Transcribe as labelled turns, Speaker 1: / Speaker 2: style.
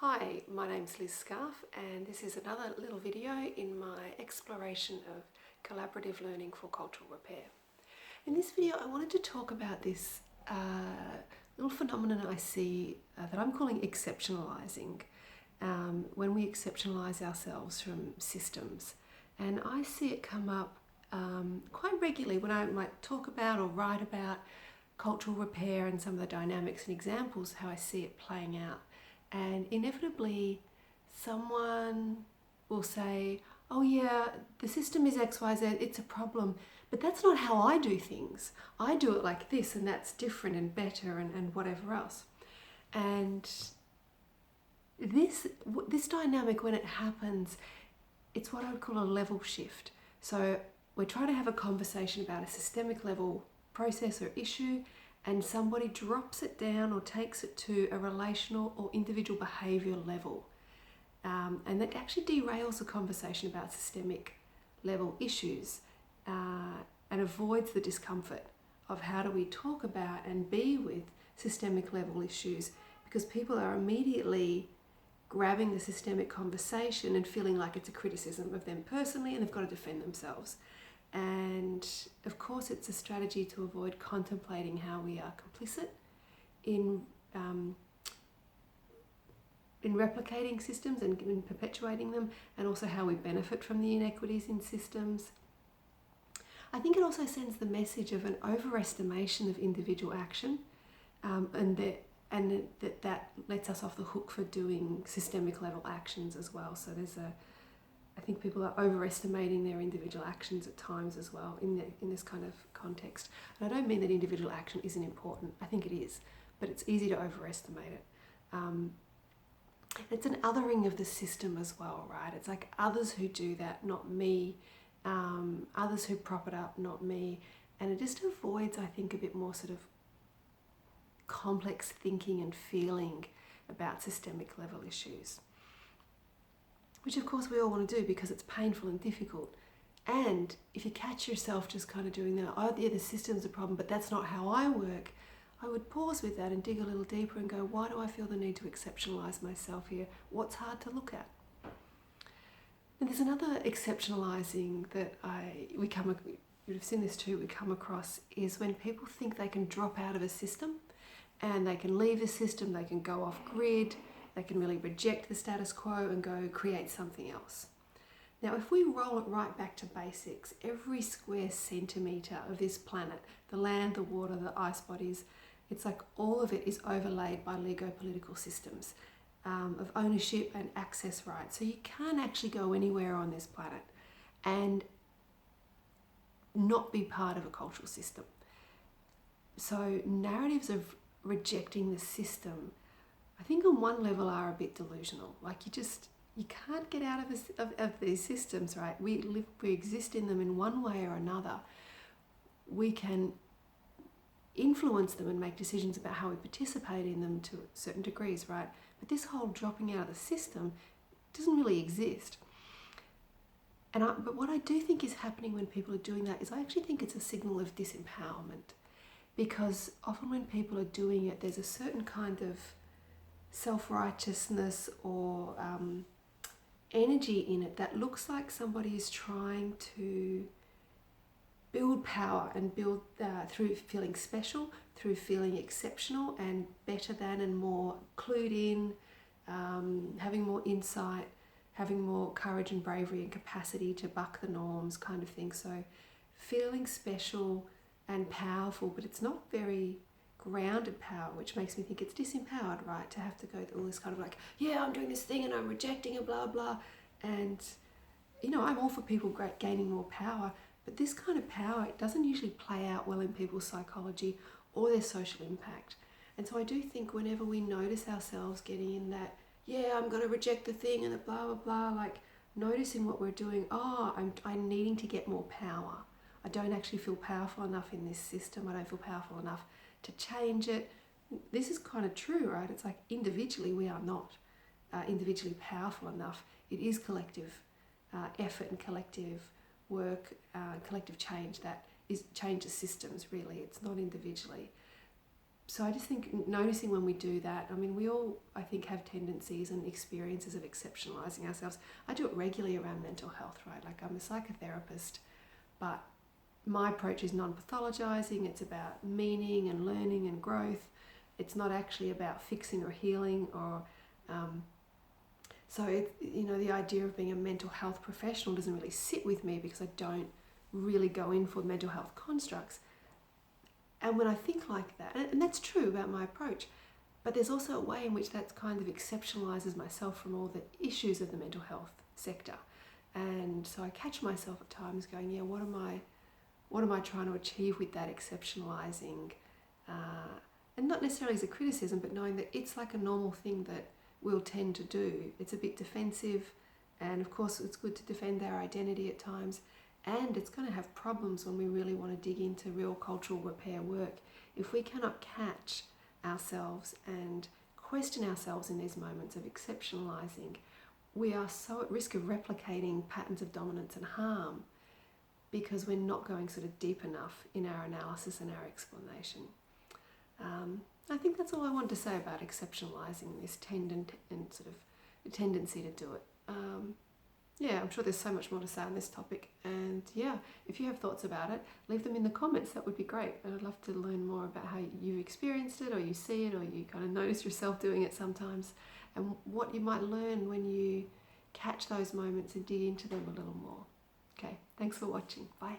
Speaker 1: Hi, my name's Liz Scarf and this is another little video in my exploration of collaborative learning for cultural repair. In this video I wanted to talk about this little phenomenon I see that I'm calling exceptionalising, when we exceptionalise ourselves from systems. And I see it come up quite regularly when I might talk about or write about cultural repair and some of the dynamics and examples how I see it playing out. And inevitably someone will say, oh yeah, the system is XYZ, it's a problem, but that's not how I do things. I do it like this and that's different and better and whatever else. And this dynamic, when it happens, it's what I would call a level shift. So we're trying to have a conversation about a systemic level process or issue, and somebody drops it down or takes it to a relational or individual behaviour level. And that actually derails the conversation about systemic level issues and avoids the discomfort of how do we talk about and be with systemic level issues, because people are immediately grabbing the systemic conversation and feeling like it's a criticism of them personally and they've got to defend themselves. And of course it's a strategy to avoid contemplating how we are complicit in replicating systems and in perpetuating them, and also how we benefit from the inequities in systems. I think it also sends the message of an overestimation of individual action, and that lets us off the hook for doing systemic level actions as well. So I think people are overestimating their individual actions at times as well in this kind of context. And I don't mean that individual action isn't important. I think it is, but it's easy to overestimate it. It's an othering of the system as well, right? It's like others who do that, not me. Others who prop it up, not me. And it just avoids, I think, a bit more sort of complex thinking and feeling about systemic level issues, which of course we all want to do because it's painful and difficult. And if you catch yourself just kind of doing that, oh yeah, the system's a problem, but that's not how I work, I would pause with that and dig a little deeper and go, why do I feel the need to exceptionalise myself here? What's hard to look at? And there's another exceptionalising that you'd have seen this too, we come across, is when people think they can drop out of a system and they can leave the system, they can go off grid, they can really reject the status quo and go create something else. Now, if we roll it right back to basics, every square centimetre of this planet, the land, the water, the ice bodies, it's like all of it is overlaid by Lego political systems of ownership and access rights. So you can't actually go anywhere on this planet and not be part of a cultural system. So narratives of rejecting the system, I think on one level are a bit delusional. Like you can't get out of these systems, right? We exist in them in one way or another. We can influence them and make decisions about how we participate in them to certain degrees, right? But this whole dropping out of the system doesn't really exist. But what I do think is happening when people are doing that is I actually think it's a signal of disempowerment, because often when people are doing it, there's a certain kind of self-righteousness or energy in it that looks like somebody is trying to build power and build through feeling special, through feeling exceptional and better than and more clued in, having more insight, having more courage and bravery and capacity to buck the norms kind of thing. So feeling special and powerful, but it's not very grounded power, which makes me think it's disempowered, right? To have to go through all this kind of like, yeah, I'm doing this thing and I'm rejecting it, blah, blah. And, I'm all for people gaining more power, but this kind of power, it doesn't usually play out well in people's psychology or their social impact. And so I do think whenever we notice ourselves getting in that, yeah, I'm going to reject the thing and the blah, blah, blah, like noticing what we're doing, I'm needing to get more power. I don't actually feel powerful enough in this system. I don't feel powerful enough to change it. This is kind of true, right? It's like individually we are not individually powerful enough. It is collective effort and collective work, collective change that changes systems, really. It's not individually. So I just think noticing when we do that, I mean, we all, I think, have tendencies and experiences of exceptionalizing ourselves. I do it regularly around mental health, right? Like, I'm a psychotherapist, but my approach is non-pathologizing. It's about meaning and learning and growth. It's not actually about fixing or healing or so the idea of being a mental health professional doesn't really sit with me because I don't really go in for mental health constructs. And when I think like that, and that's true about my approach, but there's also a way in which that kind of exceptionalizes myself from all the issues of the mental health sector. And so I catch myself at times going, yeah, what am I trying to achieve with that exceptionalizing? And not necessarily as a criticism, but knowing that it's like a normal thing that we'll tend to do. It's a bit defensive, and of course it's good to defend our identity at times, and it's going to have problems when we really want to dig into real cultural repair work. If we cannot catch ourselves and question ourselves in these moments of exceptionalizing, we are so at risk of replicating patterns of dominance and harm because we're not going sort of deep enough in our analysis and our explanation. I think that's all I want to say about exceptionalizing, this sort of tendency to do it. Yeah, I'm sure there's so much more to say on this topic, and yeah, if you have thoughts about it, leave them in the comments. That would be great. I'd love to learn more about how you've experienced it, or you see it, or you kind of notice yourself doing it sometimes, and what you might learn when you catch those moments and dig into them a little more. Okay, thanks for watching. Bye.